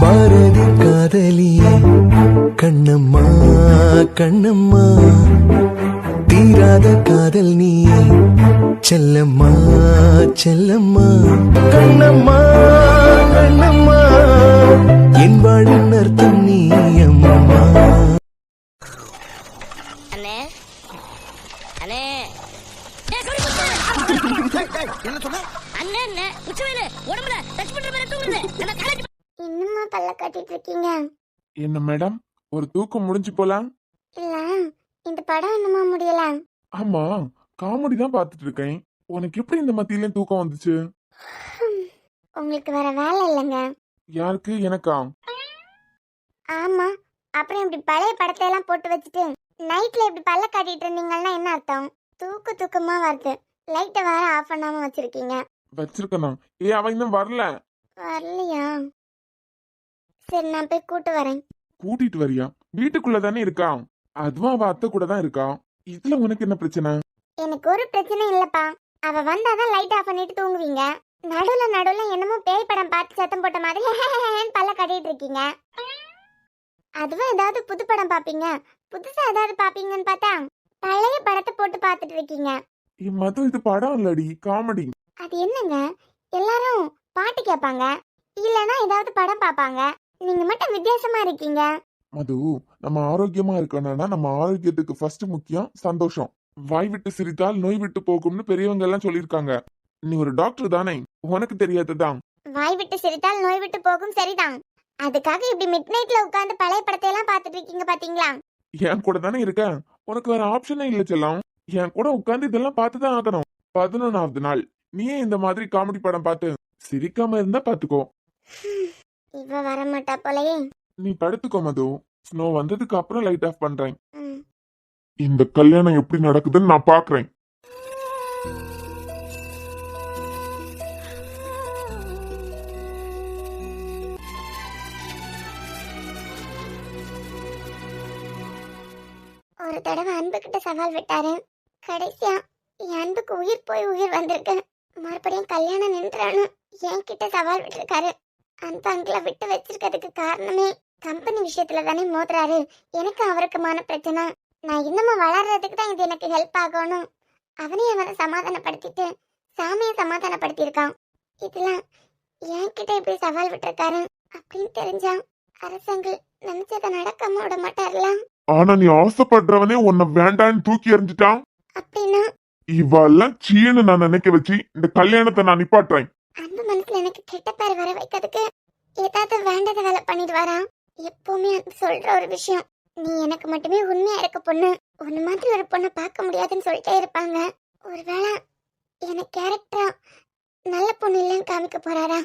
பாரதி காதலியே கண்ணம்மா கண்ணம்மா, தீராத காதல் நீயே செல்லம்மா செல்லம்மா. கண்ணம்மா கண்ணம்மா, என் வாழின் அர்த்தம் நீ அம்மா. அண்ணே அண்ணே அண்ணே உச்சவேல உடம்புல டச் பண்ற மாதிரி தூங்குது. இன்னுமா பல்ல கட்டிட்டு இருக்கீங்க? என்ன மேடம், ஒரு தூக்கம் முடிஞ்சு போலாம்? இல்ல, இந்த படம் இன்னுமா முடியல? ஆமா, காமெடி தான் பாத்துட்டு இருக்கேன். உனக்கு எப்படி இந்த மத்தியில தூக்கம் வந்துச்சு? உங்களுக்கு வேற வேலை இல்லைங்க? யாருக்கு? எனக்கா? ஆமா, அப்புறம் இப்படி பழைய படத்தை எல்லாம் போட்டு வச்சுட்டு நைட்ல இப்படி பல்ல காட்டிட்டு இருந்தீங்கன்னா என்ன அர்த்தம்? தூக்கமா வருது. லைட்டை வேற ஆஃப் பண்ணாம வச்சிருக்கீங்க. வச்சிருக்கணும். அவன் இன்னும் வரல. வரலையா? சரி, நான் போய் கூட்டு வரேன். கூட்டிட்டு வரியா? வீட்டுக்குள்ள தானே இருக்கா. அதுவும் அவ அத்தை கூட தான் இருக்கா. இதுல உனக்கு என்ன பிரச்சனை? எனக்கு ஒரு பிரச்சனை இல்லப்பா. அவ வந்தாதான் லைட் ஆஃப் பண்ணிட்டு தூங்குவீங்க. நடுவுல என்னமோ பேய் படம் பார்த்து சத்தம் போட்ட மாதிரி பல்ல கட்டிட்டு இருக்கீங்க. அதுவும் ஏதாவது புது படம் பாப்பீங்க, புதுசா ஏதாவது பாப்பீங்கன்னு பார்த்தா பழைய படத்தை போட்டு பார்த்துட்டு இருக்கீங்க. மது, இது படம் இல்லடி, காமெடி. அது என்னங்க, எல்லாரும் பாட்டு கேட்பாங்க, இல்லனா ஏதாவது படம் பாப்பாங்க, நீங்க மட்டும் வித்தியாசமா இருக்கீங்க. மது, நம்ம ஆரோக்கியமா இருக்கணும்னா நம்ம ஆரோக்கியத்துக்கு ஃபர்ஸ்ட் முக்கியம் சந்தோஷம். வாய் விட்டு சிரித்தால் நோய் விட்டு போகும்னு பெரியவங்க எல்லாம் சொல்லிருக்காங்க. நீ ஒரு டாக்டர் தானே, உனக்கு தெரியாதுதான். வாய் விட்டு சிரித்தால் நோய் விட்டு போகும், சரிதான். அதுக்காக இப்படி மிட் நைட்ல உட்கார்ந்து பழைய படத்தை எல்லாம் பார்த்துட்டு இருக்கீங்க பாத்தீங்களா? என் கூட தானே இருக்க, உனக்கு வேற ஆப்ஷனே இல்ல செல்லம். என் கூட உட்கார்ந்து இதெல்லாம் பார்த்துதான் ஆகணும். 11வது நாள் நீயே இந்த மாதிரி காமெடி படம் பார்த்து சிரிக்காம இருந்தா பாத்துக்கோ. இவ வர மாட்டா போலயே. நீ படுத்துக்கோ மது, ஸ்னோ வந்ததுக்கு அப்புறம் லைட் ஆஃப் பண்றேன். இந்த கல்யாணம் எப்படி நடக்குதுன்னு நான் பாக்குறேன். ஒரு தடவை அன்பு கிட்ட சவால் விட்டாரு. கடைசியா என் அன்புக்கு உயிர் போய் உயிர் வந்திருக்கு. மறுபடியும் கல்யாணம் நின்றானு என் கிட்ட சவால் விட்டுருக்காரு. அந்த அங்கிள விட்டு வச்சிருக்கிறதுக்கு காரணமே கம்பெனி விஷயத்துல தானே மோதுறாரு. எனக்கு அவருக்குமான பிரச்சனை. நான் இன்னமும் வளர்றதுக்கு தான் இது எனக்கு ஹெல்ப் ஆகணும். அவனையும் அவனை சமாதானப்படுத்திட்டு சாமியை சமாதானப்படுத்தியிருக்கான். இதெல்லாம் என்கிட்ட இப்படி சவால் விட்டுருக்காரு அப்படின்னு தெரிஞ்சா அரசாங்கம் நினைச்சதை நடக்காம விட மாட்டார்ல. ஆனா நீ ஆசைப்படுறவனே உன்னை வேண்டான்னு தூக்கி எறிஞ்சிட்டான். அப்படின்னா இவெல்லாம் சீன்னு நான் நினைக்க வச்சு இந்த கல்யாணத்தை நான் நிப்பாட்டுறேன். அந்த மனசுல எனக்கு கெட்ட பேர் வர வைக்கிறதுக்கு ஏதாவது வேண்டாத வேலை பண்ணிடுவாரா? எப்பவுமே அது சொல்ற ஒரு விஷயம், நீ எனக்கு மட்டுமே உண்மையா இருக்க பொண்ணு, உன்ன மாதிரி ஒரு பொண்ணை பார்க்க முடியாதுன்னு சொல்லிட்டே இருப்பாங்க. ஒருவேளை எனக்கு கேரக்டரா நல்ல பொண்ணு இல்லைன்னு காமிக்க போறாரா?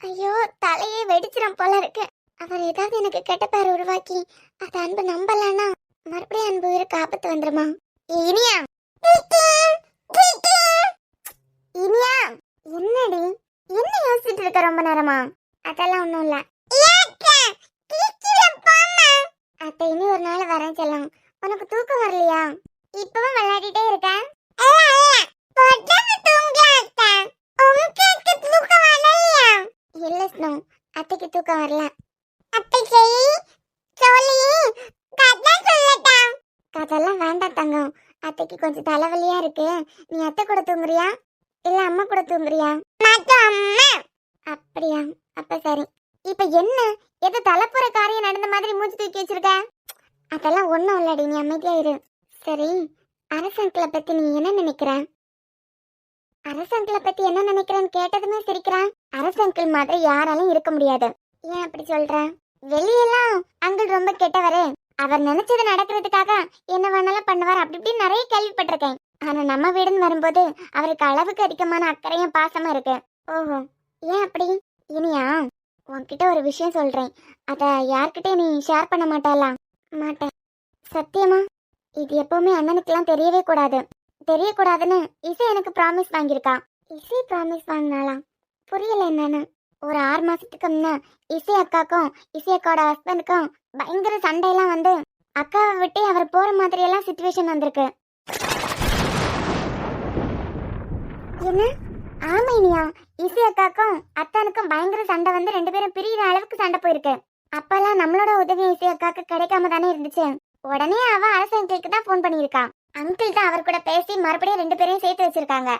ஐயோ, தலையே வெடிச்சிடும் போல இருக்கு. அவர் ஏதாவது எனக்கு கெட்ட பேர் உருவாக்கி அது அன்பு நம்பலன்னா மறுபடியும் அன்பு உயிருக்கு ஆபத்து வந்துருமா? இனியா இனியா, என்னடி என்ன யோசிச்சுட்டு இருக்க ரொம்ப நேரமா? அதெல்லாம் ஒண்ணும் இல்ல அத்தை, இனி ஒரு நாள் வரேன் செல்லம். உனக்கு தூக்கம் வரலையா? இப்பவும் விளையாடிட்டே இருக்க? இல்ல ஸ்னோ, அத்தைக்கு தூக்கம் வரல. கதெல்லாம் வேண்டாம் தங்கம், அத்தைக்கு கொஞ்சம் தலைவலியா இருக்கு. நீ அத்தை கூட தூங்குறியா இல்ல அம்மா கூட தூங்குறியா? அப்படியா, அப்ப சரி. இப்ப என்ன, எது தலைப்புற காரியம் நடந்த மாதிரி மூச்சு தூக்கி வச்சிருக்க? அதெல்லாம் ஒண்ணும் இல்லடி, நீ அமைதியா இரு. சரி, அரசங்களை பத்தி நீ என்ன நினைக்கிற? அரசங்களை பத்தி என்ன நினைக்கிறேன்னு கேட்டதுமே சிரிக்கிறான். அரசங்கள் மாதிரி யாராலும் இருக்க முடியாது. ஏன் அப்படி சொல்ற? வெளியெல்லாம் அங்கிள் ரொம்ப கெட்டவரு, அவர் நினைச்சது நடக்கிறதுக்காக என்ன வேணாலும் பண்ணுவார், அப்படி இப்படின்னு நிறைய கேள்விப்பட்டிருக்கேன். ஆனா நம்ம வீடுன்னு வரும்போது அவருக்கு அளவுக்கு அதிகமான அக்கறையும் பாசமும் இருக்கு. ஓஹோ, ஏன் அப்படி? இனியா, உன்கிட்ட ஒரு விஷயம் சொல்றேன், அத யார்கிட்டயும் நீ ஷேர் பண்ண மாட்டல? மாட்டேன். சத்தியமா? இது எப்பவுமே அண்ணனுக்குலாம் தெரியவே கூடாது. தெரியக்கூடாதுன்னு இசை எனக்கு ப்ராமிஸ் வாங்கியிருக்கா. இசை ப்ராமிஸ் வாங்கினாலாம்? புரியல என்னன்னு. ஒரு 6 மாசத்துக்கு முன்ன இசை அக்காக்கும் இசை அக்காவோட ஹஸ்பண்டுக்கும் பயங்கர சண்டையெல்லாம் வந்து அக்காவை விட்டு அவர் போற மாதிரி எல்லாம் சிச்சுவேஷன் வந்திருக்கு. என்ன? ஆமா இனியா, இசை அக்காக்கும் அத்தானுக்கும் பயங்கர சண்டை வந்து 2 பேரும் பிரியிற அளவுக்கு சண்டை போயிருக்கு. அப்பெல்லாம் நம்மளோட உதவி இசை அக்காக்கு கிடைக்காம தானே இருந்துச்சு. உடனே அவ அரசு அங்கிளுக்கு தான் ஃபோன் பண்ணியிருக்கா. அங்கிள் தான் அவர் கூட பேசி மறுபடியும் 2 பேரையும் சேர்த்து வச்சிருக்காங்க.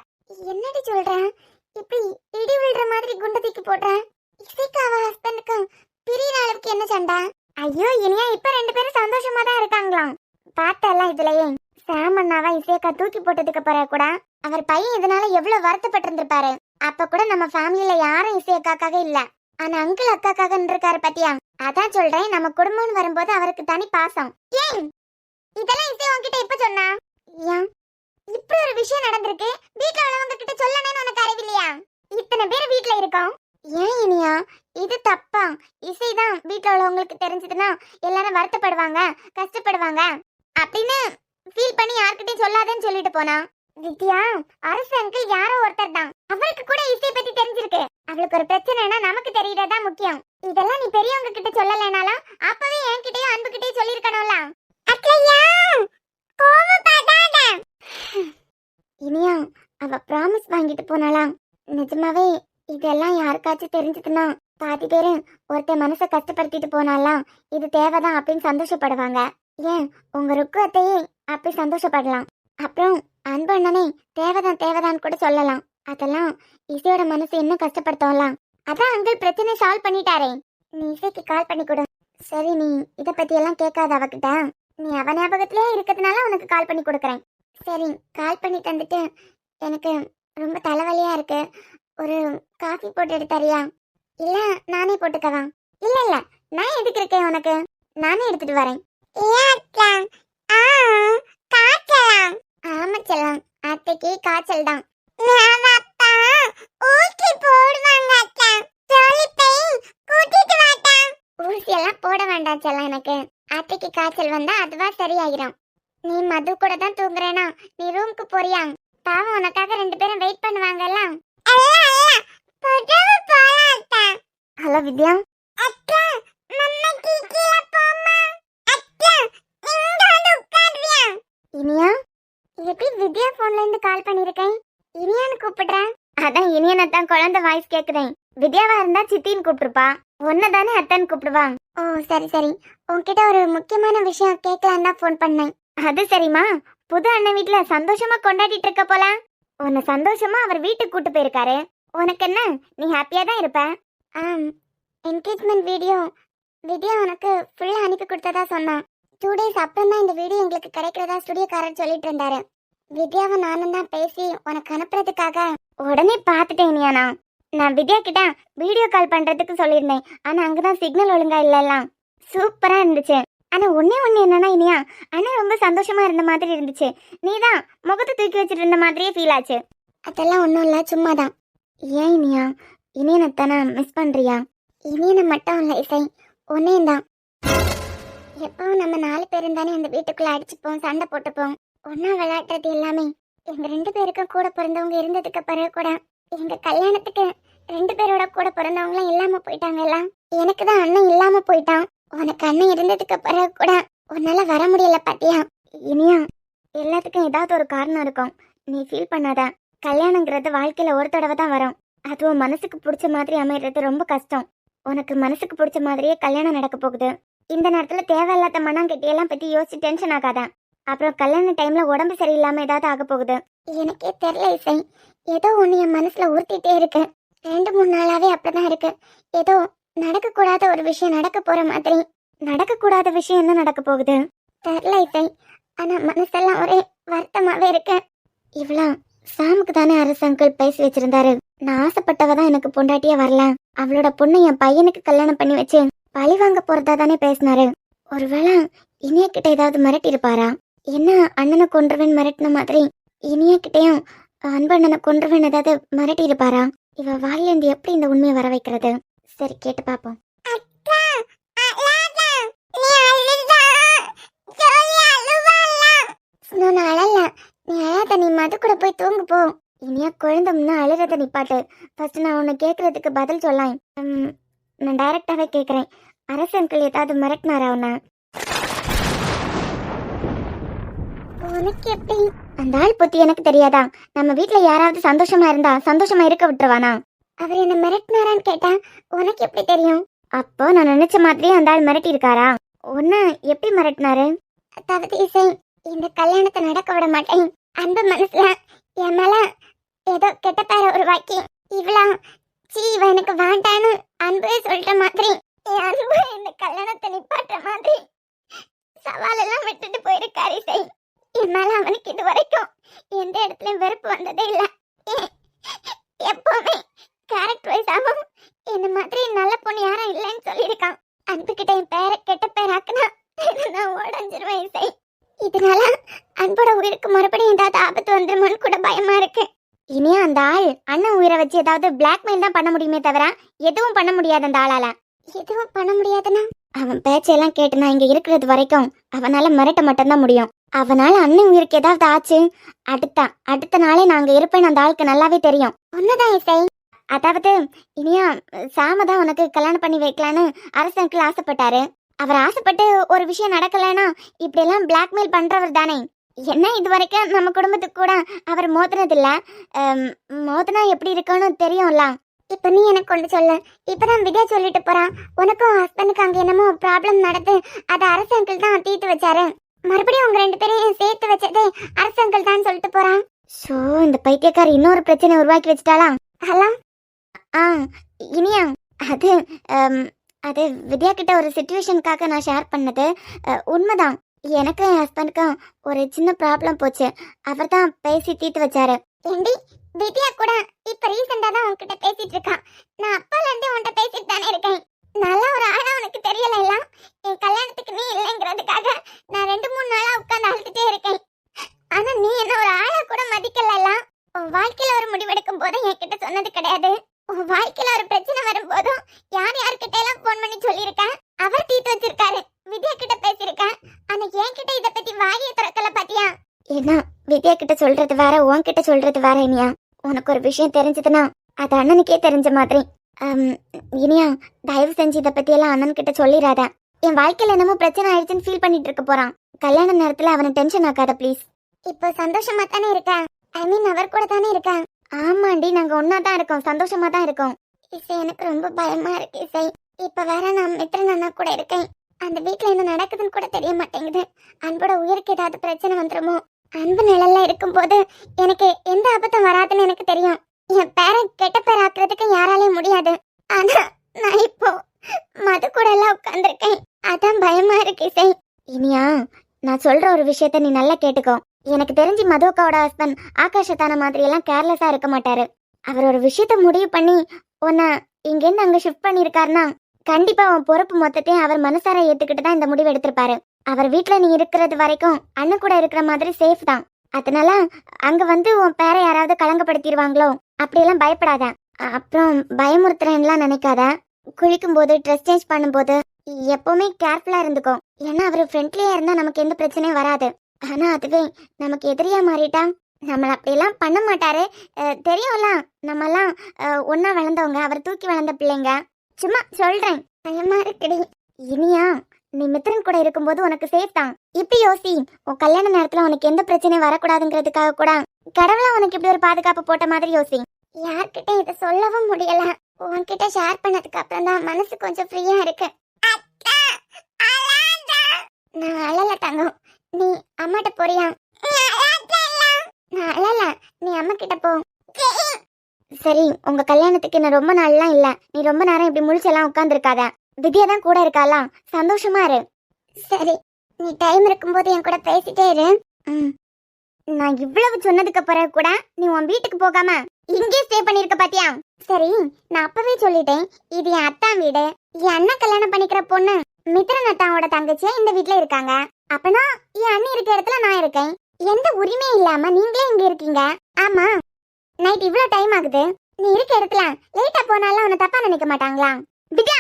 என்னடி சொல்றேன்? இப்படி இடி விழுற மாதிரி குண்டை தூக்கி போடுறேன். இசைக்கு அவ ஹஸ்பண்டுக்கும் பிரியிற அளவுக்கு என்ன சண்டை? ஐயோ இனியா இப்ப 2 பேரும் சந்தோஷமா தான் இருக்காங்களாம். பார்த்தெல்லாம் இதுலயே சாம் அண்ணாவா இசையக்கா தூக்கி போட்டதுக்கு பிறகு கூட அவர் பையன் இதனால எவ்வளவு வருத்தப்பட்டிருந்திருப்பாரு. அப்ப கூட நம்ம ஃபேமிலியில யாரும் இசையக்காக்காக இல்ல, ஆனா அங்கிள் அக்காக்காக இருக்காரு பாத்தியா? அதான் சொல்றேன், நம்ம குடும்பம்னு வரும்போது அவருக்கு தனி பாசம். ஏன் இதெல்லாம் இசை உன்கிட்ட இப்ப சொன்னா? ஏன் இப்படி ஒரு விஷயம் நடந்திருக்கு, வீட்டுல உள்ளவங்க கிட்ட சொல்லணும்னு உனக்கு அறிவில்லையா? இத்தனை பேர் வீட்டுல இருக்கோம். ஏன் இனியா இது தப்பா? இசைதான் வீட்டுல உள்ளவங்களுக்கு தெரிஞ்சதுன்னா எல்லாரும் வருத்தப்படுவாங்க, கஷ்டப்படுவாங்க அப்படின்னு ஃபீல் பண்ணி யார்கிட்டயும் சொல்லாதேன்னு சொல்லிட்டு போனா. வித்யா, அரசு அங்கிள் யாரோ ஒருத்தர் தான், அவருக்கு கூட இசை பத்தி தெரிஞ்சிருக்கு. அவளுக்கு ஒரு பிரச்சனைனா நமக்கு தெரியறதா முக்கியம். இதெல்லாம் நீ பெரியவங்க கிட்ட சொல்லலைனாலும் அப்பவே என்கிட்டயும் அன்பு கிட்டயும் சொல்லிருக்கணும்ல. இனியா அவ ப்ராமிஸ் வாங்கிட்டு போனாலாம். நிஜமாவே இதெல்லாம் யாருக்காச்சும் தெரிஞ்சதுன்னா பாதி பேரு ஒருத்தர் மனசை கஷ்டப்படுத்திட்டு போனாலாம் இது தேவைதான் அப்படின்னு சந்தோஷப்படுவாங்க. ஏன் உங்க ருக்கு அத்தையே அப்படி சந்தோஷப்படலாம். அப்புறம் அன்பு அண்ணனே தேவைதான் கூட சொல்லலாம். அதெல்லாம் இசையோட மனசு இன்னும் கஷ்டப்படுத்தலாம். அதான் அங்கிள் பிரச்சனை சால்வ் பண்ணிட்டாரே. நீ இசைக்கு கால் பண்ணி கொடு. சரி, நீ இத பத்தி எல்லாம் கேட்காத அவகிட்ட. நீ அவ ஞாபகத்திலே இருக்கிறதுனால உனக்கு கால் பண்ணி கொடுக்குறேன். சரி, கால் பண்ணி தந்துட்டு எனக்கு ரொம்ப தலைவலியா இருக்கு, ஒரு காஃபி போட்டு எடுத்தறியா? இல்ல நானே போட்டுக்கவா? இல்ல நான் எதுக்கு இருக்கேன் உனக்கு, நானே எடுத்துட்டு வரேன். ஆமா செல்லம், அத்தைக்கு காய்ச்சல் தான். ஊசி எல்லாம் போட வேண்டாம் செல்லம், எனக்கு அத்தைக்கு காய்ச்சல் வந்தா அதுவா சரியாயிரும். நீ மது கூட தான் தூங்குறேனா? நீ ரூமுக்கு போறியா? பாவம் உனக்காக 2 பேரும் வெயிட் பண்ணுவாங்கல்ல. ஹலோ வித்யா. இனியா, எப்படி வித்யா போன்ல இருந்து கால் பண்ணிருக்கேன்? இனியான்னு கூப்பிடுறேன். அதான் இனியனை தான் குழந்தை வாய்ஸ் கேக்குறேன். வித்யாவா இருந்தா சித்தின்னு கூப்பிட்டுருப்பா, ஒன்னதானே அத்தன்னு கூப்பிடுவா. ஓ சரி, உன்கிட்ட ஒரு முக்கியமான விஷயம் கேட்கலாம் தான் போன் பண்ணேன். அது சரிம்மா, புது அண்ணன் வீட்டுல சந்தோஷமா கொண்டாடிட்டு இருக்க போல. உன்னை சந்தோஷமா அவர் வீட்டுக்கு கூட்டு போயிருக்காரு. உனக்கு என்ன, நீ ஹாப்பியா தான் இருப்ப. என்கேஜ்மெண்ட் வீடியோ வித்யா உனக்கு ஃபுல்லா அனுப்பி கொடுத்ததா சொன்னான். 2 days அப்புறம் தான் இந்த வீடியோ எங்களுக்கு கிடைக்கிறதா ஸ்டுடியோக்காரர் சொல்லிட்டு இருந்தாரு. வித்யாவை நானும் தான் பேசி உனக்கு அனுப்புறதுக்காக உடனே பார்த்துட்டேன். நான் வித்யா கிட்ட வீடியோ கால் பண்றதுக்கு சொல்லியிருந்தேன், ஆனா அங்கதான் சிக்னல் ஒழுங்கா இல்லலாம். சூப்பரா இருந்துச்சு. ஆனா ஒண்ணு என்னன்னா இனியா, ஆனா ரொம்ப சந்தோஷமா இருந்த மாதிரி இருந்துச்சு. நீதான் முகத்தை தூக்கி வச்சிட்டு இருந்த மாதிரியே ஃபீல் ஆச்சு. அதெல்லாம் ஒன்றும் இல்லை, சும்மாதான். ஏன் இனியா, இனியனைத்தானே மிஸ் பண்றியா? இனியனை மட்டும் இல்லை இசை, ஒன்னையும் தான். எப்பவும் நம்ம 4 பேரும் தானே அந்த வீட்டுக்குள்ள அடிச்சுப்போம், சண்டை போட்டுப்போம், ஒன்னா விளையாடுறது எல்லாமே. எங்க 2 பேருக்கும் கூட பிறந்தவங்க இருந்ததுக்கு பிறகு கூட எங்க கல்யாணத்துக்கு 2 பேரோட கூட பிறந்தவங்களும் இல்லாம போயிட்டாங்க. எல்லாம் எனக்கு தான் அண்ணன் இல்லாம போயிட்டான். உனக்கு அண்ணன் இருந்ததுக்கு பிறகு கூட உன்னால வர முடியல பாத்தியா? இனியா, எல்லாத்துக்கும் ஏதாவது ஒரு காரணம் இருக்கும், நீ ஃபீல் பண்ணாத. கல்யாணங்கிறது வாழ்க்கையில ஒரு தடவை தான் வரும். அதுவும் மனசுக்கு பிடிச்ச மாதிரி அமைகிறது ரொம்ப கஷ்டம். உனக்கு மனசுக்கு பிடிச்ச மாதிரியே கல்யாணம் நடக்க போகுது. இந்த நேரத்துல தேவையில்லாத மண்ணாங்கட்டியெல்லாம் பத்தி யோசிச்சு டென்ஷன் ஆகாத. அப்புறம் கல்யாண டைம்ல உடம்பு சரியில்லாம ஏதாவது ஆக போகுது. எனக்கே தெரியல இசை, ஏதோ ஒண்ணு என் மனசுல உறுத்திட்டே இருக்கு. 2-3 நாளாவே அப்படிதான் இருக்கு. ஏதோ நடக்க கூடாத ஒரு விஷயம் நடக்க போற மாதிரி. நடக்க கூடாத விஷயம் என்ன நடக்க போகுது தெரியல இசை, ஆனா மனசெல்லாம் ஒரே வருத்தமாவே இருக்கு. இவ்வளோ சாமுக்கு தானே அரசு அங்கிள் பேசி வச்சிருந்தாரு. நான் ஆசைப்பட்டவ தான் எனக்கு பொண்டாட்டியே வரல, அவளோட பொண்ணை என் பையனுக்கு கல்யாணம் பண்ணி வச்சு பழி வாங்க போறதா தானே பேசினாரு. ஒருவேளை இனிய கிட்ட ஏதாவது மிரட்டி இருப்பாரா? என்ன அண்ணனை கொன்றுவேன் மிரட்டின மாதிரி இனிய கிட்டையும் அன்பு அண்ணனை கொன்றுவேன் ஏதாவது மிரட்டி இருப்பாரா? இவ வாயிலிருந்து எப்படி இந்த உண்மையை வர வைக்கிறது? சரி, கேட்டு பாப்போம். நான் அழல, நீ அழாத, நீ மது கூட போய் தூங்கு போ. இனியா குழந்தம்னா அழுறத நிப்பாட்டு. ஃபர்ஸ்ட் நான் உன்னை கேட்கறதுக்கு பதில் சொல்லாம். நான் டைரக்டாவே கேட்கறேன், அரசு அங்கிள் ஏதாவது மிரட்டினாரா உன்னை? உனக்கு எப்படி அந்த ஆள் புத்தி எனக்கு தெரியாதா? நம்ம வீட்டுல யாராவது சந்தோஷமா இருந்தா சந்தோஷமா இருக்க விட்டுருவானா? அவர் என்ன மிரட்டினாரான்னு கேட்டா உனக்கு எப்படி தெரியும்? அப்போ நான் நினைச்ச மாதிரியே அந்த ஆள் மிரட்டி இருக்காரா? உன்ன எப்படி மிரட்டினாரு? அதாவது இசை, இந்த கல்யாணத்தை நடக்க விட மாட்டேன். அன்பு மனசுல என் மேல ஏதோ கெட்ட பேரை உருவாக்கி இவ்வளோ இவ எனக்கு வேண்டான்னு அன்பே சொல்ற மாதிரி, என் அன்பு இந்த கல்யாணத்தை நிப்பாட்டுற மாதிரி சவாலெல்லாம் விட்டுட்டு போயிருக்காரு இசை. என் மேல அவனுக்கு இது வரைக்கும் எந்த இடத்துலயும் வெறுப்பு வந்ததே இல்லை. எப்பவுமே கேரக்டர் வைஸாகவும் இந்த மாதிரி நல்ல பொண்ணு யாரும் இல்லைன்னு சொல்லியிருக்கான். அன்புக்கிட்ட என் பேரை கெட்ட பேராக்குனா நான் உடஞ்சிருவேன் இசை. இதனால அன்போட உயிருக்கு மறுபடியும் ஏதாவது ஆபத்து வந்துருமோன்னு கூட பயமா இருக்கு. இனியா அந்த ஆள் அண்ணன் உயிரை வச்சு ஏதாவது பிளாக்மெயில் தான் பண்ண முடியுமே தவிர எதுவும் பண்ண முடியாது. அந்த ஆளால எதுவும் பண்ண முடியாதுன்னா அவன் பேச்செல்லாம் கேட்டு நான் இங்க இருக்கிறது வரைக்கும் அவனால மிரட்ட மட்டும்தான் முடியும். அவனால அண்ணன் உயிருக்கு ஏதாவது ஆச்சு அடுத்த நாளே நாங்க இருப்பேன்னு அந்த ஆளுக்கு நல்லாவே தெரியும். ஒண்ணுதான் இசை, அதாவது இனியா சாம தான் உனக்கு கல்யாணம் பண்ணி வைக்கலான்னு அரசனுக்கு ஆசைப்பட்டாரு. அவர் ஆசைப்பட்டு ஒரு விஷயம் நடக்கலைன்னா இப்படி எல்லாம் பிளாக்மெயில் பண்றவர் தானே. என்ன இது வரைக்கும் நம்ம குடும்பத்துக்கு கூட அவர் மோதினதில்ல. மோதினா எப்படி இருக்குன்னு தெரியும்ல. இப்ப நீ எனக்கு கொண்டு சொல்ல. இப்பதான் வித்யா சொல்லிட்டு போறான் உனக்கும் ஹஸ்பண்டுக்கு அங்க என்னமோ ப்ராப்ளம் நடந்து அதை அரசு அங்கிள் தான் தீர்த்து வச்சாரு. மறுபடியும் உங்க 2 பேரையும் சேர்த்து வச்சதே அரசு அங்கிள் தான் சொல்லிட்டு போறான். ஸோ இந்த பைத்தியக்கார இன்னொரு பிரச்சனை உருவாக்கி வச்சிட்டாளா? ஹலோ இனியா, அது வித்யா கிட்ட ஒரு சிச்சுவேஷனுக்காக நான் ஷேர் பண்ணது உண்மைதான். எனக்கு என் ஹஸ்பண்டுக்கும் ஒரு சின்ன ப்ராப்ளம் போச்சு. அவர் தான் பேசி தீர்த்து வச்சாரு. ஏண்டி வித்யா கூட இப்ப ரீசெண்டா தான் உன்கிட்ட பேசிட்டு இருக்கான். நான் அப்பால இருந்து உன்கிட்ட பேசிட்டு தானே இருக்கேன். நல்ல ஒரு ஆளா உனக்கு தெரியல எல்லாம். என் கல்யாணத்துக்கு நீ இல்லைங்கிறதுக்காக நான் 2-3 நாளா உட்கார்ந்து அழுதுட்டே இருக்கேன். ஆனா நீ என்ன ஒரு ஆளா கூட மதிக்கல எல்லாம். உன் வாழ்க்கையில ஒரு முடிவெடுக்கும் போது என்கிட்ட சொன்னது கிடையாது. உன் வாழ்க்கையில ஒரு பிரச்சனை வரும்போதும் யார்கிட்ட எல்லாம் போன் பண்ணி சொல்லியிருக்கேன். அவர் தீர்த்து வச்சிருக்காரு. வித்யா கிட்ட பேசியிருக்கேன். ஆனா என்கிட்ட இத பத்தி வாயை திறக்கல பாத்தியா? ஏன்னா வித்யா கிட்ட சொல்றது வேற, உன்கிட்ட சொல்றது வேற. இனியா, உனக்கு ஒரு விஷயம் தெரிஞ்சதுன்னா அது அண்ணனுக்கே தெரிஞ்ச மாதிரி. இனியா, தயவு செஞ்சு இதை பத்தி எல்லாம் அண்ணன் கிட்ட சொல்லிடாத. என் வாழ்க்கையில என்னமோ பிரச்சனை ஆயிடுச்சுன்னு ஃபீல் பண்ணிட்டு இருக்க போறான். கல்யாண நேரத்துல அவனை டென்ஷன் ஆக்காத ப்ளீஸ். இப்போ சந்தோஷமா தானே இருக்கேன். ஐ மீன் அவர் கூட தானே இருக்கேன். ஆமாண்டி, நாங்க ஒன்னா தான் இருக்கோம், சந்தோஷமா தான் இருக்கோம். இசை, எனக்கு ரொம்ப பயமா இருக்கு இசை. இப்ப வேற நான் மித்ரன் அண்ணா கூட இருக்கேன். அந்த வீட்டுல என்ன நடக்குதுன்னு கூட தெரிய மாட்டேங்குது. அன்போட உயிருக்கு ஏதாவது பிரச்சனை வந்துருமோ? அன்பு நிழல்ல இருக்கும் போது எனக்கு எந்த ஆபத்தும் வராதுன்னு எனக்கு தெரியும். என் பேரை கெட்ட பேர் ஆக்குறதுக்கு யாராலையும் முடியாது. ஆனா நான் இப்போ மது கூட எல்லாம் உட்கார்ந்துருக்கேன். அதான் பயமா இருக்கு இசை. இனியா, நான் சொல்ற ஒரு விஷயத்த நீ நல்லா கேட்டுக்கோ. எனக்கு தெரிஞ்சு மதுக்காவோட ஹஸ்பண்ட் ஆகாஷத்தான மாதிரி எல்லாம் கேர்லெஸ்ஸா இருக்க மாட்டாரு. அவர் ஒரு விஷயத்த முடிவு பண்ணி உன்னை இங்கேருந்து அங்க ஷிஃப்ட் பண்ணிருக்காருன்னா கண்டிப்பா அவன் பொறுப்பு மொத்தத்தையும் அவர் மனசார ஏத்துக்கிட்டு தான் இந்த முடிவு எடுத்திருப்பாரு. அவர் வீட்டுல நீ இருக்கிறது வரைக்கும் அண்ணன் கூட இருக்கிற மாதிரி சேஃப் தான். அதனால அங்க வந்து உன் பேரை யாராவது கலங்கப்படுத்திடுவாங்களோ அப்படியெல்லாம் பயப்படாத. அப்புறம் பயமுறுத்துறேன்லாம் நினைக்காத. குளிக்கும் போது ட்ரெஸ் சேஞ்ச் பண்ணும்போது எப்பவுமே கேர்ஃபுல்லா இருந்துக்கோ. ஏன்னா அவர் ஃப்ரெண்ட்லியா இருந்தா நமக்கு எந்த பிரச்சனையும் வராது. ஆனா அதுவே நமக்கு எதிரியா மாறிட்டா நம்மள அப்படியெல்லாம் பண்ண மாட்டாரு. தெரியும்ல, நம்மெல்லாம் ஒன்னா வளர்ந்தவங்க, அவர் தூக்கி வளர்ந்த பிள்ளைங்க. சும்மா சொல்றேன், பயமா இருக்குடி. இனியா, நீ மித்ரன் கூட இருக்கும்போது உனக்கு சேஃப் தான். இப்படி யோசி, உன் கல்யாண நேரத்துல உனக்கு எந்த பிரச்சனையும் வரக்கூடாதுங்கிறதுக்காக கூட கடவுளா உனக்கு இப்படி ஒரு பாதுகாப்பு போட்ட மாதிரி யோசி. யார்கிட்ட இதை சொல்லவும் முடியல. உன்கிட்ட ஷேர் பண்ணதுக்கு அப்புறம் தான் மனசு கொஞ்சம் ஃப்ரீயா இருக்கு. நான் அழல தங்கம், நீ அம்மாட்ட போறியா? நான் அழல, நீ அம்மா கிட்ட போ. சரி, உங்க கல்யாணத்துக்கு இன்னும் ரொம்ப நாள்லாம் இல்ல. நீ ரொம்ப நேரம் இப்படி முழிச்செல்லாம் உட்கார்ந்துருக்காத. வித்யா தான் கூட இருக்காளா, சந்தோஷமா இரு. சரி, நீ டைம் இருக்கும்போது என் கூட பேசிட்டே இரு. நான் இவ்வளவு சொன்னதுக்கு பிறகு கூட நீ உன் வீட்டுக்கு போகாம இங்கே ஸ்டே பண்ணிருக்க பாத்தியா? சரி, நான் அப்பவே சொல்லிட்டேன், இது என் அத்தான் வீடு. என் அண்ணன் கல்யாணம் பண்ணிக்கிற பொண்ணு மித்ரன் அத்தாவோட தங்கச்சியா இந்த வீட்டுல இருக்காங்க. அப்பனா என் அண்ணன் இருக்க இடத்துல நான் இருக்கேன். எந்த உரிமையும் இல்லாம நீங்களே இங்க இருக்கீங்க. ஆமா, நைட் இவ்வளவு டைம் ஆகுது. நீ இருக்க இடத்துல லேட்டா போனாலும் உன்னை தப்பா நினைக்க மாட்டாங்களா? வித்யா,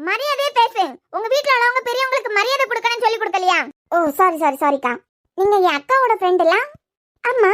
மரியாதையே பேசு. உங்க வீட்டுல உள்ளவங்க பெரியவங்களுக்கு மரியாதை கொடுக்கணும்னு சொல்லி கொடுக்கலையா? ஓ சாரிக்கா. நீங்க என் அக்காவோட ஃப்ரெண்ட் எல்லாம்? ஆமா,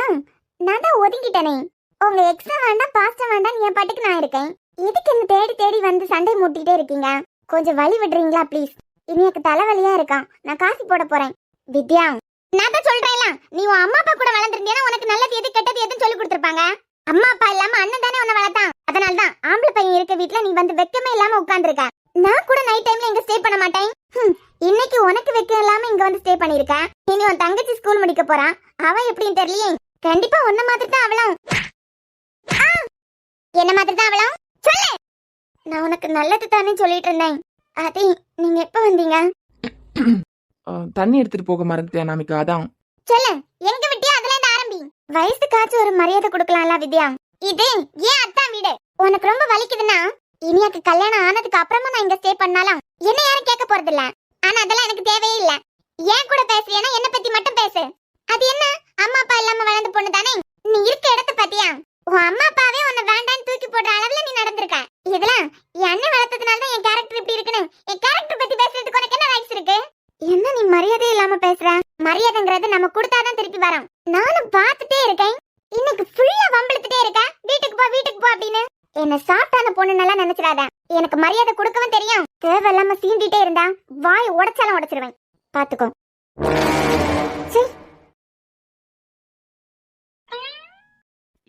நான் தான் ஒதுங்கிட்டேனே. உங்க எக்ஸ்ட்ரா வேண்டாம் பாஸ்டா வேண்டாம், என் பாட்டுக்கு நான் இருக்கேன். எதுக்கு என்ன தேடி தேடி வந்து சண்டை மூட்டிட்டே இருக்கீங்க? கொஞ்சம் வழி விடுறீங்களா ப்ளீஸ்? இனிக்கு தலைவலியா இருக்கான், நான் காஃபி போட போறேன். வித்யா, நான் தான் சொல்றேன்ல, நீ உன் அம்மா அப்பா கூட வளர்ந்துருந்தீனா உனக்கு நல்லது எது கெட்டது எதுன்னு சொல்லி கொடுத்துருப்பாங்க. அம்மா அப்பா இல்லாம அண்ணன் தானே உன்னை வளர்த்தான். அதனாலதான் ஆம்பளை பையன் இருக்க வீட்ல நீ வந்து வெக்கமே இல்லாம உட்கார்ந்துருக்க. நான் கூட நைட் டைம்ல இங்க ஸ்டே பண்ண மாட்டேன். இன்னைக்கு உனக்கு வெக்கம் இல்லாம இங்க வந்து ஸ்டே பண்ணிருக்க. இனி உன் தங்கச்சி ஸ்கூல் முடிக்க போறான். அவன் எப்படின்னு தெரியலையே. கண்டிப்பா உன்ன மாதிரி தான் அவளும். என்ன மாதிரி தான் அவளும். சொல்லு. நான் உனக்கு நல்லது தானே சொல்லிட்டு இருந்தேன். அதே நீங்க எப்ப வந்தீங்க? தண்ணி எடுத்துட்டு போக மறந்துட்டேன் அனாமிகா, அதான். சொல்லு, எங்க விட்டியா அதுல இருந்து ஆரம்பி. வயசுக்காச்சும் ஒரு மரியாதை கொடுக்கலாம்ல வித்யா. இது ஏன் அத்தான் வீடு. உனக்கு ரொம்ப வலிக்குதுன்னா இனியாக்கு கல்யாணம் ஆனதுக்கு அப்புறமா நான் இங்க ஸ்டே பண்ணாலாம் என்ன யாரும் கேட்க போறது இல்ல. ஆனா அதெல்லாம் எனக்கு தேவையே இல்ல. ஏன் கூட பேசுறியனா என்ன பத்தி மட்டும் பேசு. அது என்ன அம்மா அப்பா இல்லாம வளர்ந்த பொண்ணு தானே. நீ இருக்க இடத்த பாத்தியா? உன் அம்மா அப்பாவே உன்னை வேண்டான்னு தூக்கி போடுற அளவுல நீ நடந்திருக்க. இதெல்லாம் என் அண்ணன் வளர்த்ததுனால தான் என் கேரக்டர் இப்படி இருக்குன்னு. என் கேரக்டர் பத்தி பேசுறதுக்கு உனக்கு என்ன ரைட்ஸ் இருக்கு? என்ன நீ மரியாதை இல்லாம பேசுற? மரியாதைங்கிறது நம்ம கொடுத்தாதான் திருப்பி வரோம். நானும் பார்த்துட்டே இருக்கேன். இன்னைக்கு ஃபுல்லா வம்பிழுத்துட்டே இருக்க. வீட்டுக்கு போ அப்படின்னு. என்ன சாப்பிட்டான பொண்ணு நல்லா நினைச்சிடாத. எனக்கு மரியாதை கொடுக்கவும் தெரியும். தேவையில்லாம சீண்டிட்டே இருந்தா வாய் உடைச்சாலும் உடைச்சிருவேன். பாத்துக்கோ.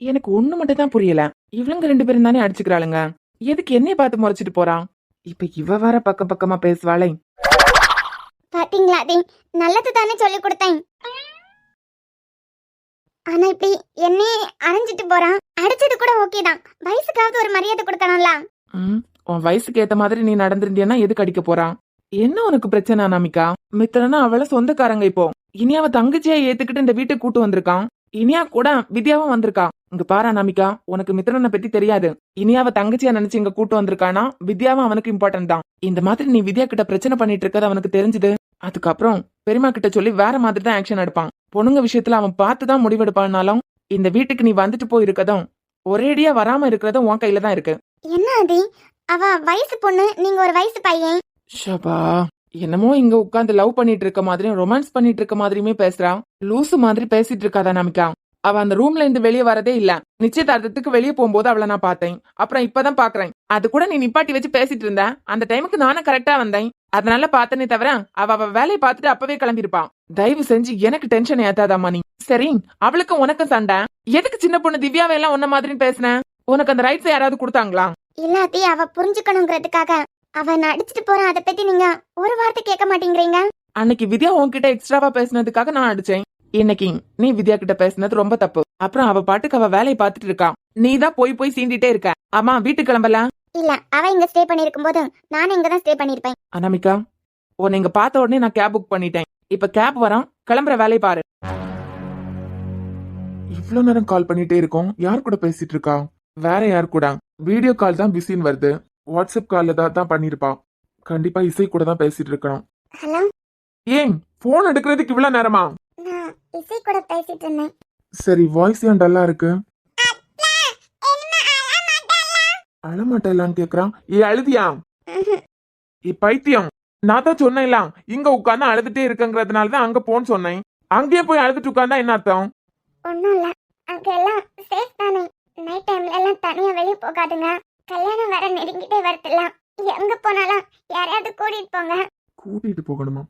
எனக்கு ஒண்ணு மட்டும் தான் புரியல. இவளுங்க 2 பேரும் தானே அடிச்சுக்கிறாளுங்க. எதுக்கு என்னைய பார்த்து முறைச்சிட்டு போறான்? இப்ப இவ வர பக்கம் பக்கமா பேசுவாளே. பாத்தீங்களா அதி, நல்லது தானே சொல்லி கொடுத்தேன். ஆனா இப்படி என்னையே அரைஞ்சிட்டு போறான். அடிச்சது கூட ஓகே தான். வயசுக்காவது ஒரு மரியாதை கொடுக்கணும்ல. உன் வயசுக்கு ஏத்த மாதிரி நீ நடந்திருந்தியன்னா எதுக்கு அடிக்க போறான்? என்ன உனக்கு பிரச்சனை அனாமிகா? மித்திரனா அவள சொந்தக்காரங்க. இப்போ இனியாவ தங்கச்சியா ஏத்துக்கிட்டு இந்த வீட்டுக்கு கூட்டு வந்திருக்கான். இனியா கூட வித்யாவும் வந்திருக்கா. இங்க பாரு அனாமிகா, உனக்கு மித்திரனை பத்தி தெரியாது. இனியாவ தங்கச்சியா நினைச்சு இங்க கூட்டு வந்திருக்கானா வித்யாவும் அவனுக்கு இம்பார்ட்டன்ட் தான். இந்த மாதிரி நீ வித்யா கிட்ட பிரச்சனை பண்ணிட்டு இருக்கது அவனுக்கு தெரிஞ்சது. அதுக்கப்புறம் பெரியமா கிட்ட சொல்லி வேற மாதிரி தான் ஆக்ஷன் எடுப்பான். பொண்ணுங்க விஷயத்துல அவன் பார்த்துதான் முடிவெடுப்பானாலும் இந்த வீட்டுக்கு நீ வந்துட்டு போயிருக்கதும் ஒரேடியா வராம இருக்கிறதும் உன் கையில தான் இருக்கு. என்ன அதி, அவ வயசு பொண்ணு, நீங்க ஒரு வயசு பையன். ஷபா, என்னமோ இங்க உட்கார்ந்து லவ் பண்ணிட்டு இருக்க மாதிரியும் ரொமான்ஸ் பண்ணிட்டு இருக்க மாதிரியுமே பேசுறான். லூசு மாதிரி பேசிட்டு இருக்காதா நமிகா? அவ அந்த ரூம்ல இருந்து வெளியே வரதே இல்ல. நிச்சயதார்த்தத்துக்கு வெளியே போகும்போது அவளை நான் பார்த்தேன். அப்புறம் இப்பதான் பாக்குறேன். அது கூட நீ நிப்பாட்டி வச்சு பேசிட்டு இருந்த. அந்த டைமுக்கு நானும் கரெக்டா வந்தேன். அதனால பார்த்தனே தவிர அவ வேலையை பார்த்துட்டு அப்பவே கிளம்பிருப்பான். தயவு செஞ்சு எனக்கு டென்ஷன் ஏத்தாதாமா நீ. சரி, அவளுக்கு உனக்கு சண்டை. எதுக்கு சின்ன பொண்ணு திவ்யாவை எல்லாம் உன்ன மாதிரி பேசுன? உனக்கு அந்த ரைட்ஸ் யாராவது கொடுத்தாங்களா? இல்லாட்டி அவ புரிஞ்சுக்கணுங்கிறதுக்காக அவ அடிச்சிட்டு போறான். அதை பத்தி நீங்க ஒரு வார்த்தை கேட்க மாட்டேங்கிறீங்க. அன்னைக்கு வித்யா உன்கிட்ட எக்ஸ்ட்ராவா பேசினதுக்காக நான் அடிச்சேன். இன்னைக்கு நீ வித்யா கிட்ட பேசினது ரொம்ப தப்பு. அப்புறம் அவ பாட்டுக்கு அவ வேலையை பார்த்துட்டு இருக்கா. நீ தான் போய் சீண்டிட்டே இருக்க. ஆமா, வீட்டுக்கு கிளம்பல? இல்ல, அவ இங்க ஸ்டே பண்ணிருக்கும் போது நானும் இங்கதான் ஸ்டே பண்ணிருப்பேன். அனாமிகா, உன்னை இங்க பார்த்த உடனே நான் கேப் புக் பண்ணிட்டேன். இப்ப கேப் வரான், கிளம்புற வேலையை பாரு. இவ்ளோ நேரம் கால் பண்ணிட்டே இருக்கோம். யார் கூட பேசிட்டு இருக்கா? வேற யார் கூட? வீடியோ கால் தான் பிஸின்னு வருது. வாட்ஸ்அப் கால்ல தான் பண்ணிருப்பா. கண்டிப்பா இசை கூட தான் பேசிட்டு இருக்கணும். ஹலோ, ஏன் போன் எடுக்கிறதுக்கு இவ்வளவு நேரமா? நான் இசை கூட பேசிட்டு இருந்தேன். சரி, வாய்ஸ் ஏன் டல்லா இருக்கு? அழமாட்டேலான்னு கேக்குறான். அழுதியா? பைத்தியம், நான் தான் சொன்னேன்ல இங்க உட்கார்ந்து அழுதுட்டே இருக்கங்கிறதுனாலதான் அங்க போன்னு சொன்னேன். அங்கேயே போய் அழுதுட்டு உட்கார்ந்தா என்ன அர்த்தம்? ஒண்ணும் இல்ல, அங்க எல்லாம் சேஃப் தானே. நைட் டைம்ல எல்லாம் தனியா வெளியே போகாதுங்க. கல்யாணம் வர நெருங்கிட்டே வரதுலாம். எங்க போனாலும் யாரையாவது கூட்டிட்டு போங்க. கூட்டிட்டு போகணுமா?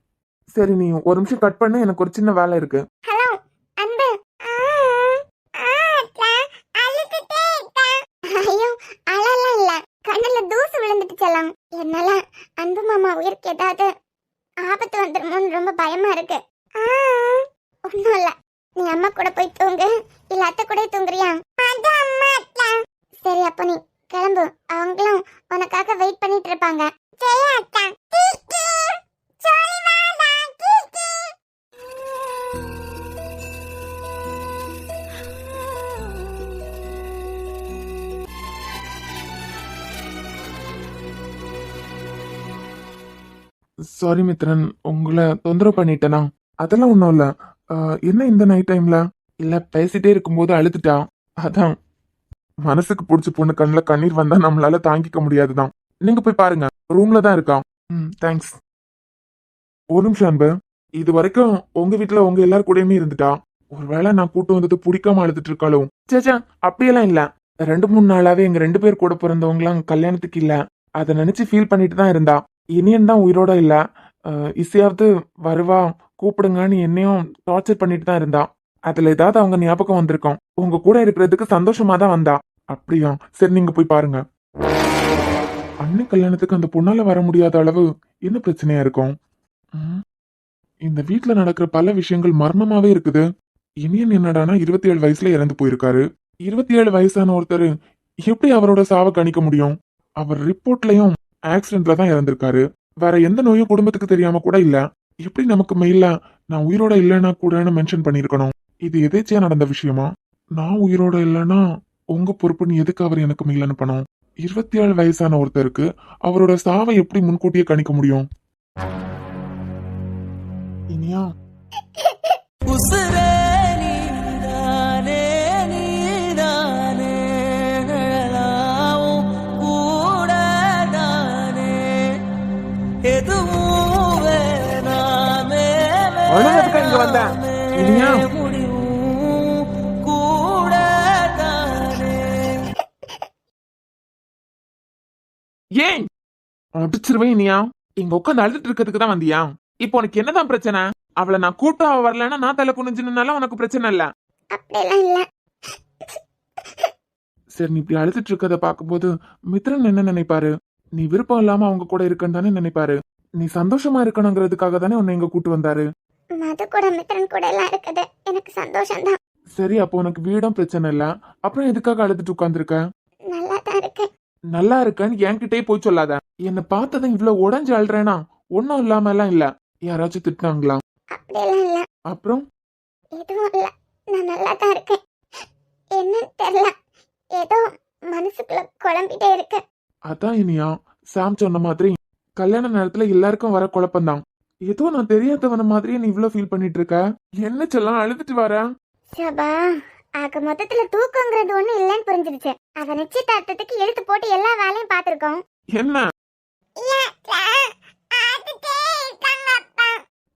சரி, நீ ஒரு நிமிஷம் கட் பண்ணு, எனக்கு ஒரு சின்ன வேலை இருக்கு. ஹலோ அன்பு. ஐயோ, அழலாம் இல்ல, கண்ணுல தூசு விழுந்துட்டு செல்லாம். என்னால அன்பு மாமா உயிருக்கு ஏதாவது ஆபத்து வந்துருமோன்னு ரொம்ப பயமா இருக்கு. ஒண்ணும் இல்ல, நீ அம்மா கூட போய் தூங்கு. இல்ல அத்தை கூட தூங்குறியா? சரி, அப்ப நீ கிளம்பு. அவங்களும் உனக்காக வெயிட் பண்ணிட்டு இருப்பாங்க. சாரி மித்ரன், உங்களை தொந்தரவு பண்ணிட்டேனா? அதெல்லாம் ஒண்ணும் இல்ல. என்ன இந்த நைட் டைம்ல? இல்ல, பேசிட்டே இருக்கும்போது அழுதுட்டா, அதான். மனசுக்கு பிடிச்ச பொண்ணு கண்ணுல கண்ணீர் வந்தா நம்மளால தாங்கிக்க முடியாதுதான். நீங்க போய் பாருங்க, ரூம்ல தான் இருக்கா. தேங்க்ஸ். ஒரு நிமிஷம் அன்பு, இது வரைக்கும் உங்க வீட்டுல உங்க எல்லாரும் கூடயுமே இருந்துட்டா. ஒருவேளை நான் கூட்டு வந்தது பிடிக்காம அழுதுட்டு இருக்காளும். சேச்சா, அப்படியெல்லாம் இல்ல. 2-3 நாளாவே எங்க 2 பேர் கூட பிறந்தவங்களாம் கல்யாணத்துக்கு இல்ல. அதை நினைச்சு ஃபீல் பண்ணிட்டு தான் இருந்தா. இனியன் தான் உயிரோட இல்ல. இசையாவது வருவா கூப்பிடுங்கன்னு என்னையும் டார்ச்சர் பண்ணிட்டு தான் இருந்தா. அதுல ஏதாவது அவங்க ஞாபகம் வந்திருக்கோம். உங்க கூட இருக்கிறதுக்கு சந்தோஷமா தான் வந்தா. அப்படியா? சரி, நீங்க போய் பாருங்க. அண்ணன் கல்யாணத்துக்கு அந்த பொண்ணால வர முடியாத அளவு என்ன பிரச்சனையா இருக்கும்? ம், இந்த வீட்ல நடக்கிற பல விஷயங்கள் மர்மமாவே இருக்குது. இனியன் என்னடானா 27 வயசுல இறந்து போயிருக்காரு. 27 வயசான ஒருத்தர் எப்படி அவரோட சாவை கணிக்க முடியும்? அவர் ரிப்போர்ட்லயும் ஆக்சிடென்ட்ல தான் இறந்திருக்காரு. வேற எந்த நோயும் குடும்பத்துக்கு தெரியாம கூட இல்ல. எப்படி நமக்கு மெயில நான் உயிரோட இல்லைன்னா கூடன்னு மென்ஷன் பண்ணிருக்கணும்? இது எதேச்சியா நடந்த விஷயமா? நான் உயிரோட இல்லைன்னா உங்க பொறுப்புன்னு எதுக்கு அவர் எனக்கு மெயில் அனுப்பணும்? 27 வயசான ஒருத்தருக்கு அவரோட சாவை எப்படி முன்கூட்டியே கணிக்க முடியும்? இனியா, உசுரே நீதானே, நீதானே, நிழலாவும் கூடதானே, எதுவும் வேணாமே, அழுகிறதுக்கா இங்க வந்தேன்? இனியா, முடிவும் கூடதானே. ஏன் அடிச்சிருவேன்? இனியா, இங்க உட்காந்து அழுதுட்டு இருக்கிறதுக்கு தான் வந்தியா? இப்போ உனக்கு என்னதான் பிரச்சனை? அவளை நான் கூட்டம் அவ வரலன்னா நான் தலை குனிஞ்சுனாலும் உனக்கு பிரச்சனை இல்ல. அப்படியெல்லாம் இல்ல. சரி, நீ இப்படி அழுதுட்டு இருக்கத பாக்கும்போது மித்ரன் என்ன நினைப்பாரு? நீ விருப்பம் இல்லாம அவங்க கூட இருக்கன்னு தானே நினைப்பாரு. நீ சந்தோஷமா இருக்கணுங்கிறதுக்காக தானே உன்னை இங்க கூட்டு வந்தாரு. மது கூட மித்திரன் கூட எல்லாம் இருக்குது எனக்கு சந்தோஷம்தான். சரி, அப்போ உனக்கு வீடும் பிரச்சனை இல்ல, அப்புறம் எதுக்காக அழுதுட்டு உட்கார்ந்துருக்க? நல்லா தான் இருக்கேன். நல்லா இருக்கேன்னு என்கிட்டயே போய் சொல்லாத. என்ன பார்த்ததும் இவ்வளவு உடஞ்சு அழுறேனா ஒன்னும் இல்லாம எல்லாம் இல்ல. யாராச்சும் திட்டினாங்களா? அப்படியெல்லாம் இல்ல. அப்புறம் எதுவும் இல்ல. நான் நல்லா தான் இருக்கேன். என்னன்னு தெரியல, ஏதோ மனசுக்குள்ள குழம்பிட்டே இருக்கு. அதான் இனியா, சாம் சொன்ன மாதிரி கல்யாண நேரத்துல எல்லாருக்கும் வர குழப்பம்தான். ஏதோ நான் தெரியாதவன மாதிரியே நீ இவ்வளவு ஃபீல் பண்ணிட்டு இருக்க. என்ன சொல்லலாம் அழுதுட்டு வர? சபா, ஆக மொத்தத்துல தூக்கங்கிறது ஒண்ணு இல்லைன்னு புரிஞ்சிருச்சு. அவ நிச்சயதார்த்தத்துக்கு எழுத்து போட்டு எல்லா வேலையும் பாத்திருக்கோம். என்ன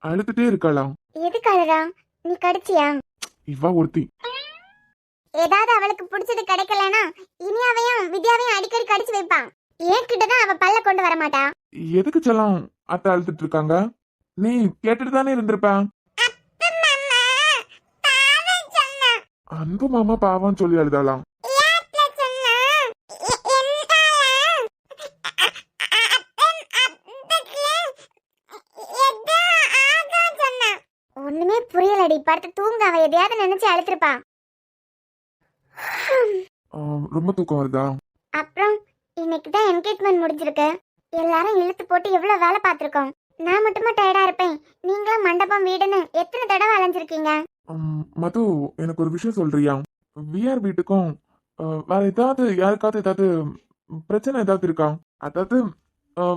அழுதுட்டே இருக்கலாம்? எதுக்கு அழகா? நீ கடிச்சியா? இவா ஒருத்தி. ஏதாவது அவளுக்கு பிடிச்சது கிடைக்கலனா இனியாவையும் வித்யாவையும் அடிக்கடி கடிச்சு வைப்பான். ஏன்கிட்டதான் அவ பல்ல கொண்டு வர மாட்டா. எதுக்கு செல்லம் அத்தை அழுதுட்டு இருக்காங்க? நீ கேட்டுட்டு தானே இருந்திருப்ப. அன்பு மாமா பாவம் சொல்லி அழுதாலாம். ஒண்ணுமே புரியலடி. படுத்து தூங்க. அவ எதையாவது நினைச்சு அழுத்திருப்பா. ரொம்ப தூக்கம் வருதா? அப்புறம் இன்னைக்கு தான் என்கேஜ்மெண்ட் முடிஞ்சிருக்கு. எல்லாரும் இழுத்து போட்டு எவ்வளவு வேலை பார்த்திருக்கோம். நான் மட்டுமா டயர்டா இருப்பேன்? நீங்களும் மண்டபம் வீடுன்னு எத்தனை தடவை அலைஞ்சிருக்கீங்க. மது, எனக்கு ஒரு விஷயம் சொல்றியா? விஆர் வீட்டுக்கும் வேற ஏதாவது யாருக்காவது ஏதாவது பிரச்சனை ஏதாவது இருக்கா? அதாவது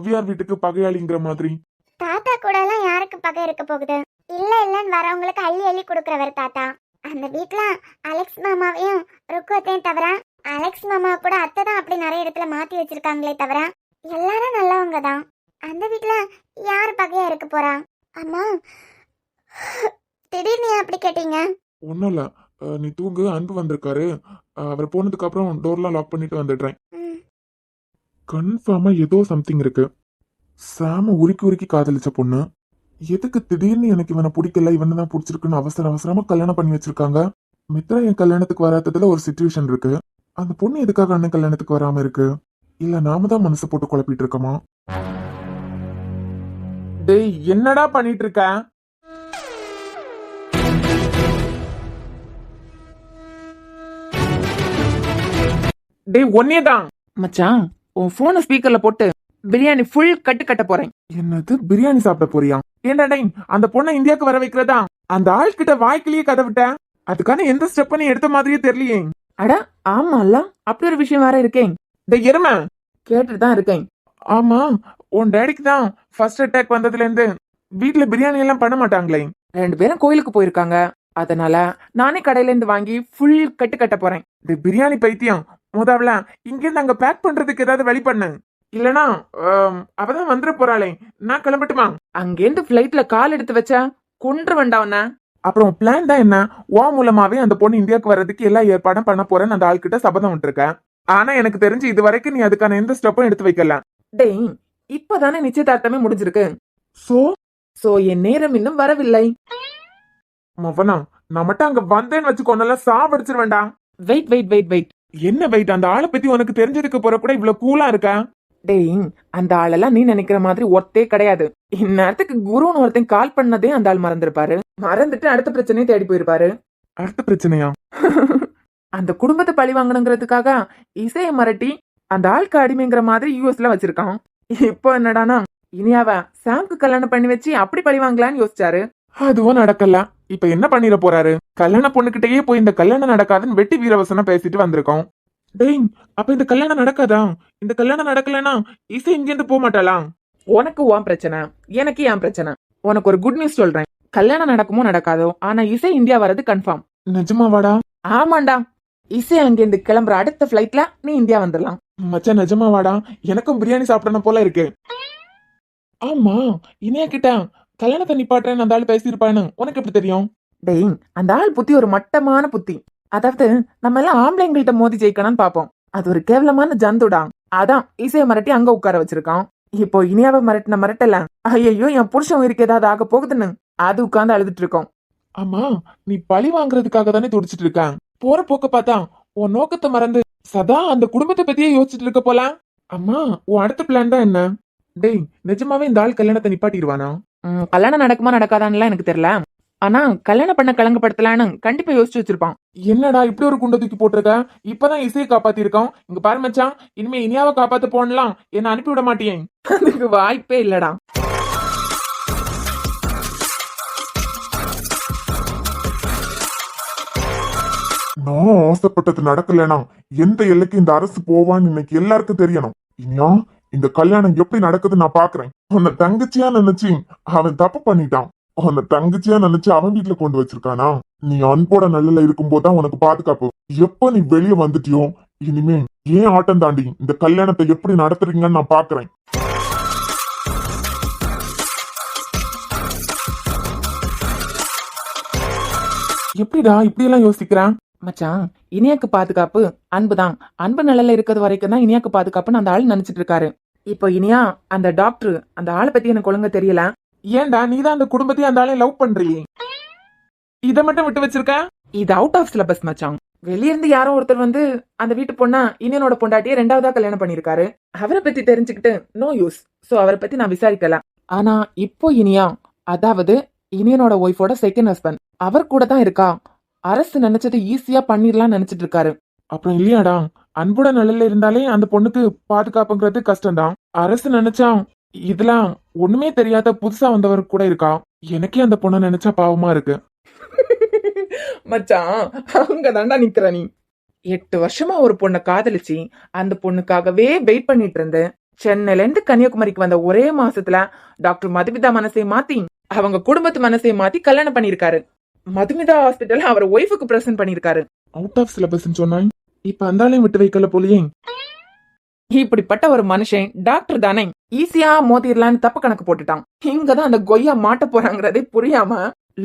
விஆர் வீட்டுக்கு பகையாளிங்கிற மாதிரி. தாத்தா கூட எல்லாம் யாருக்கு பகை இருக்க போகுது? இல்ல இல்லன்னு வரவங்களுக்கு அள்ளி அள்ளி கொடுக்கறவர் தாத்தா. அந்த வீட்ல அலெக்ஸ் மாமாவையும் ருக்குவத்தையும் தவிர, அலெக்ஸ் மாமா கூட அத்தை தான் அப்படி நிறைய இடத்துல மாத்தி வச்சிருக்காங்களே தவிர எல்லாரும் நல்லவங்க தான். அந்த வீட்ல யாரு பகையா இருக்க போறா? அம்மா, திடீர்னு ஏன் அப்படி கேட்டீங்க? ஒன்னும் இல்ல, நீ தூங்கு. அன்பு வந்திருக்காரு. அவர் போனதுக்கு அப்புறம் டோர்லாம் லாக் பண்ணிட்டு வந்துடுறேன். கன்ஃபார்மா ஏதோ சம்திங் இருக்கு. சாம உருக்கி உருக்கி காதலிச்ச பொண்ணு எதுக்கு திடீர்னு எனக்கு இவனை பிடிக்கல, இவனை தான் பிடிச்சிருக்குன்னு அவசர அவசரமா கல்யாணம் பண்ணி வச்சிருக்காங்க. மித்ரா என் கல்யாணத்துக்கு வராததுல ஒரு சிச்சுவேஷன் இருக்கு. அந்த பொண்ணு எதுக்காக அண்ணன் கல்யாணத்துக்கு வராம இருக்கு? இல்ல நாம தான் மனசு போட்டு குழப்பிட்டு இருக்கோமா? டேய், என்னடா பண்ணிட்டு இருக்க? டேய், ஒன்னேதான் மச்சான், உன் போனை ஸ்பீக்கர்ல போட்டு பிரியாணி ஃபுல் கட்டு கட்ட போறேன். என்னது, பிரியாணி சாப்பிட போறியா? ஏன்டா டேய், அந்த பொண்ணை இந்தியாவுக்கு வர வைக்கிறதா? அந்த ஆள்கிட்ட வாய்க்கிலேயே கதை விட்ட. அதுக்கான எந்த ஸ்டெப் நீ எடுத்த மாதிரியே தெரியலையே. அட ஆமால, அப்படி ஒரு விஷயம் வேற இருக்கேன். டேய் எருமை, கேட்டுட்டு தான் இருக்கேன். ஆமா, உன் டேடிக்கு தான் ஃபர்ஸ்ட் அட்டாக் வந்ததுல இருந்து வீட்ல பிரியாணி எல்லாம் பண்ண மாட்டாங்களே. 2 பேரும் கோயிலுக்கு போயிருக்காங்க. அதனால நானே கடையில இருந்து வாங்கி ஃபுல் கட்டு கட்ட போறேன். டேய் பிரியாணி பைத்தியம், முதல்ல இங்க இருந்து அங்க பேக் பண்றதுக்கு ஏதாவது வழி பண்ணு. இல்லனா அவதான் வந்துட போறாளே, நான் கிளம்பட்டுமா? அங்கேருந்து பிளைட்ல கால் எடுத்து வச்சா கொன்று வேண்டாவன. அப்புறம் பிளான் தான் என்ன? ஓ மூலமாவே அந்த பொண்ணு இந்தியாவுக்கு வர்றதுக்கு எல்லா ஏற்பாடும் பண்ண போறேன்னு அந்த ஆள்கிட்ட சபதம் விட்டுருக்கேன். ஆனா எனக்கு தெரிஞ்சு இது வரைக்கும் நீ அதுக்கான எந்த ஸ்டெப்பும் எடுத்து வைக்கல. டேய், இப்பதானே நிச்சயதார்த்தமே முடிஞ்சிருக்கு. சோ சோ என் நேரம் இன்னும் வரவில்லை. மவனா நான் மட்டும் அங்க வந்தேன்னு வச்சுக்கோனல சாவடிச்சிட வேண்டாம். Wait wait wait wait. என்ன வெயிட், அந்த ஆளை பத்தி உனக்கு தெரிஞ்சதுக்கு போற கூட இவ்வளவு கூலா இருக்கா? டேய், அந்த ஆளெல்லாம் நீ நினைக்கிற மாதிரி ஒருத்தே கிடையாது. இந்நேரத்துக்கு குருன்னு ஒருத்தன் கால் பண்ணதே அந்த ஆள் மறந்துருப்பாரு. மறந்துட்டு அடுத்த பிரச்சனையை தேடி போயிருப்பாரு. அடுத்த பிரச்சனையா? அந்த குடும்பத்தை பழி வாங்கணுங்கிறதுக்காக இசையை மிரட்டி அந்த ஆளுக்கு அடிமைங்கிற மாதிரி யூஎஸ்ல வச்சிருக்கான். இப்போ என்னடானா இனியாவ சாம்க்கு கல்யாணம் பண்ணி வச்சு அப்படி பழி வாங்கலான்னு யோசிச்சாரு. அதுவும் நடக்கல. இப்ப என்ன பண்ணிட போறாரு? கல்யாண பொண்ணுகிட்டயே போய் இந்த கல்யாணம் நடக்காதுன்னு வெட்டி வீரவசனம் பேசிட்டு வந்திருக்கோம். டேய், அப்ப இந்த கல்யாணம் நடக்காதா? இந்த கல்யாணம் நடக்கலனா இசை இங்கிருந்து போக மாட்டாளா? உனக்கு உன் பிரச்சனை, எனக்கு என் பிரச்சனை. உனக்கு ஒரு குட் நியூஸ் சொல்றேன். கல்யாணம் நடக்குமோ நடக்காதோ, ஆனா இசை இந்தியா வர்றது கன்ஃபார்ம். நிஜமாவாடா? ஆமாண்டா. இசை அங்கிருந்து கிளம்புற அடுத்த ஃபிளைட்ல நீ இந்தியா வந்துடலாம். மச்சான் நிஜமாவாடா? எனக்கும் பிரியாணி சாப்பிடணும் போல இருக்கு. ஆமா, இனியா கிட்ட கல்யாணத்தை நிப்பாட்டுறேன்னு அந்த ஆள் பேசியிருப்பான்னு உனக்கு எப்படி தெரியும்? டேய், அந்த ஆள் புத்தி ஒரு மட்டமான புத்தி. அதாவது நம்ம எல்லாம் ஆம்பளைங்கள்ட்ட மோதி ஜெயிக்கணும்னு பாப்போம். அது ஒரு கேவலமான ஜந்துடா. அதான் இசையை மிரட்டி அங்க உட்கார வச்சிருக்கான். இப்போ இனியாவை மிரட்டின மிரட்டல, ஐயோ என் புருஷன் உயிருக்கு ஏதாவது ஆக போகுதுன்னு அது உட்கார்ந்து அழுதுட்டு இருக்கோம். ஆமா, நீ பழி வாங்குறதுக்காக தானே துடிச்சிட்டு இருக்க. போற போக்க பார்த்தா உன் நோக்கத்தை மறந்து சதா அந்த குடும்பத்தை பத்தியே யோசிச்சுட்டு இருக்க போல. அம்மா, உன் அடுத்த பிளான் தான் என்ன? டேய், நிஜமாவே இந்த ஆள் கல்யாணத்தை நிப்பாட்டிடுவானா? கல்யாணம் நடக்குமா நடக்காதான்லாம் எனக்கு தெரியல. ஆனா கல்யாணம் பண்ண கலங்கப்படுத்தலான்னு கண்டிப்பா யோசிச்சு வச்சிருப்பான். என்னடா இப்படி ஒரு குண்டை தூக்கி போட்டிருக்க? இப்பதான் இசையை காப்பாத்தி இருக்கோம். இங்க பாரு மச்சான், இனிமே இனியாவை காப்பாத்த போனலாம் என்ன அனுப்பி விட மாட்டியே. அதுக்கு வாய்ப்பே இல்லடா. நான் ஆசைப்பட்டது நடக்கலனா எந்த எல்லைக்கு இந்த அரசு போவான்னு இன்னைக்கு எல்லாருக்கும் தெரியணும். இனியா, இந்த கல்யாணம் எப்படி நடக்குது நான் பாக்குறேன். உன்னை தங்கச்சியா நினைச்சு அவன் தப்பு பண்ணிட்டான். உன்னை தங்கச்சியா நினைச்சு அவன் வீட்டுல கொண்டு வச்சிருக்கானா? நீ அன்போட நல்லல இருக்கும் போதுதான் உனக்கு பாதுகாப்பு. எப்ப நீ வெளியே வந்துட்டியோ இனிமே ஏன் ஆட்டம் தாண்டி இந்த கல்யாணத்தை எப்படி நடத்துறீங்கன்னு நான் பாக்குறேன். எப்படிடா இப்படி எல்லாம் யோசிக்கிறான்? மச்சான், இனியாக்கு பாதுகாப்பு அன்புதான். அன்பு நிலையில இருக்கிறது வரைக்கும் தான் இனியாக்கு பாதுகாப்புன்னு அந்த ஆள் நினைச்சிட்டு இருக்காரு. இப்போ இனியா அந்த டாக்டர் அந்த ஆளை பத்தி எனக்கு ஒழுங்கா தெரியல. ஏன்டா நீதான் அந்த குடும்பத்தையும் அந்த ஆளையும் லவ் பண்றியே, இதை மட்டும் விட்டு வச்சிருக்க? இது அவுட் ஆஃப் சிலபஸ் மச்சான். வெளியிருந்து யாரோ ஒருத்தர் வந்து அந்த வீட்டு பொண்ணா இனியனோட பொண்டாட்டியை 2வதா கல்யாணம் பண்ணிருக்காரு. அவரை பத்தி தெரிஞ்சுக்கிட்டு நோ யூஸ். சோ அவரை பத்தி நான் விசாரிக்கல. ஆனா இப்போ இனியா, அதாவது இனியனோட ஒய்ஃபோட செகண்ட் ஹஸ்பண்ட், அவர் கூட தான் இருக்கா. அரசு நினைச்சது ஈஸியா பண்ணிடலாம் நினைச்சிட்டு இருக்காரு. அப்புறம் இல்லையாடா, அன்போட நிலையில இருந்தாலே அந்த பொண்ணுக்கு பாதுகாப்புங்கிறது கஷ்டம்தான். அரசு நினைச்சா இதெல்லாம் ஒண்ணுமே தெரியாத புதுசா வந்தவர் கூட இருக்கா. எனக்கே அந்த பொண்ணை நினைச்சா பாவமா இருக்கு. மச்சான், அங்க தாண்டா நிக்கிற நீ. 8 வருஷமா ஒரு பொண்ணை காதலிச்சு அந்த பொண்ணுக்காகவே வெயிட் பண்ணிட்டு இருந்து சென்னையில இருந்து கன்னியாகுமரிக்கு வந்த ஒரே மாசத்துல டாக்டர் மதுமிதா மனசை மாத்தி அவங்க குடும்பத்து மனசை மாத்தி கல்யாணம் பண்ணிருக்காரு. மதுமிதா ஹாஸ்பிட்டல் அவர் ஒய்ஃபுக்கு பிரசன்ட் பண்ணிருக்காரு. அவுட் ஆஃப் சிலபஸ் சொன்னாய், இப்ப அந்த ஆளையும் விட்டு வைக்கல போலியே. இப்படிப்பட்ட ஒரு மனுஷன் டாக்டர் தானே, ஈஸியா மோதிரலான்னு தப்பு கணக்கு போட்டுட்டான். இங்கதான் அந்த கொய்யா மாட்ட போறாங்கிறதே புரியாம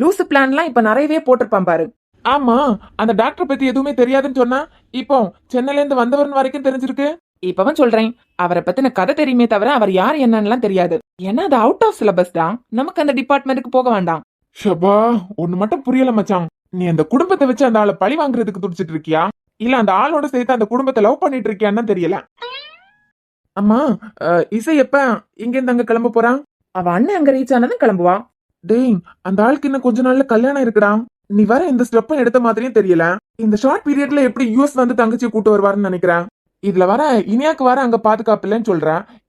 லூசு பிளான்லாம் இப்ப நிறையவே போட்டிருப்பான் பாரு. ஆமா, அந்த டாக்டர் பத்தி எதுவுமே தெரியாதுன்னு சொன்னா இப்போ சென்னையில இருந்து வந்தவர்னு வரைக்கும் தெரிஞ்சிருக்கு. இப்பவன் சொல்றேன், அவரை பத்தின கதை தெரியுமே தவிர அவர் யார் என்னன்னு தெரியாது. ஏன்னா அது அவுட் ஆஃப் சிலபஸ் தான். நமக்கு அந்த டிபார்ட்மெண்ட்டுக்கு போக வேண்டாம். ஷபா, ஒண்ணு மட்டும் புரியல மச்சான். நீ அந்த குடும்பத்தை வச்சு அந்த ஆளை பழி வாங்குறதுக்கு துடிச்சிட்டு இருக்கியா, இல்ல அந்த ஆளோட சேர்த்து அந்த குடும்பத்தை லவ் பண்ணிட்டு இருக்கியான்னு தெரியல. அம்மா, இசை எப்ப இங்க இருந்து அங்க கிளம்ப போறான்? அவ அண்ணன் அங்க ரீச் ஆனதும் கிளம்புவா. டேய், அந்த ஆளுக்கு இன்னும் கொஞ்ச நாள்ல கல்யாணம் இருக்குடா. நீ வர இந்த ஸ்டெப்பும் எடுத்த மாதிரியும் தெரியல. இந்த ஷார்ட் பீரியட்ல எப்படி யூஎஸ் வந்து தங்கச்சியை கூட்டு வருவாருன்னு நினைக்கிறேன். இதுல வர இனியாக்கு வர அங்க பாதுகாப்பு இல்லைன்னு சொல்ற.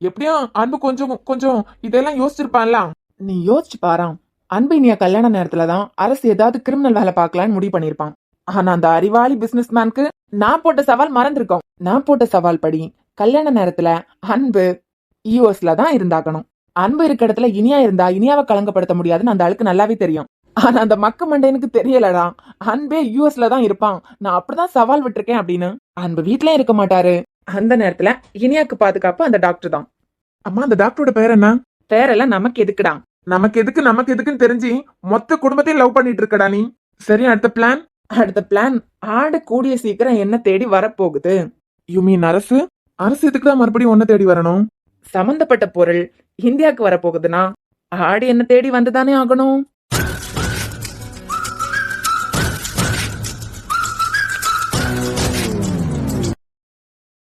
எப்படியும் அன்பு கொஞ்சம் கொஞ்சம் இதெல்லாம் யோசிச்சிருப்பான்ல. நீ யோசிச்சு பாராம், அன்பு இனியா கல்யாண நேரத்துலதான் அரசு ஏதாவது கிரிமினல் வேலை பார்க்கலான்னு முடிவு பண்ணிருப்பான். ஆனா அந்த அறிவாளி பிசினஸ் மேனுக்கு நான் போட்ட சவால் மறந்துருக்கோம். நான் போட்ட சவால் படி கல்யாண நேரத்துல அன்பு யூஎஸ்ல தான் இருந்தாக்கணும். அன்பு இருக்க இடத்துல இனியா இருந்தா இனியாவை கலங்கப்படுத்த முடியாதுன்னு அந்த ஆளுக்கு நல்லாவே தெரியும். ஆனா அந்த மக்க மண்டையனுக்கு தெரியலடா, அன்பே யூஎஸ்ல தான் இருப்பான், நான் அப்படிதான் சவால் விட்டுருக்கேன் அப்படின்னு. அன்பு வீட்லயும் இருக்க மாட்டாரு. அந்த நேரத்துல இனியாக்கு பாதுகாப்பு அந்த டாக்டர் தான். அம்மா, அந்த டாக்டரோட பேர் என்ன? பேரெல்லாம் நமக்கு எதுக்குடா? நமக்கு எதுக்குன்னு தெரிஞ்சு மொத்த குடும்பத்தையும் லவ் பண்ணிட்டு இருக்கடா நீ. சரி, அடுத்த பிளான்? அடுத்த பிளான், ஆடு கூடிய சீக்கிரம் என்ன தேடி வரப்போகுது. யூ மீன் அரசு? அரசு எதுக்குதான் மறுபடியும் ஒன்ன தேடி வரணும்? சம்பந்தப்பட்ட பொருள் இந்தியாவுக்கு வரப்போகுதுன்னா ஆடு என்ன தேடி வந்துதானே ஆகணும்.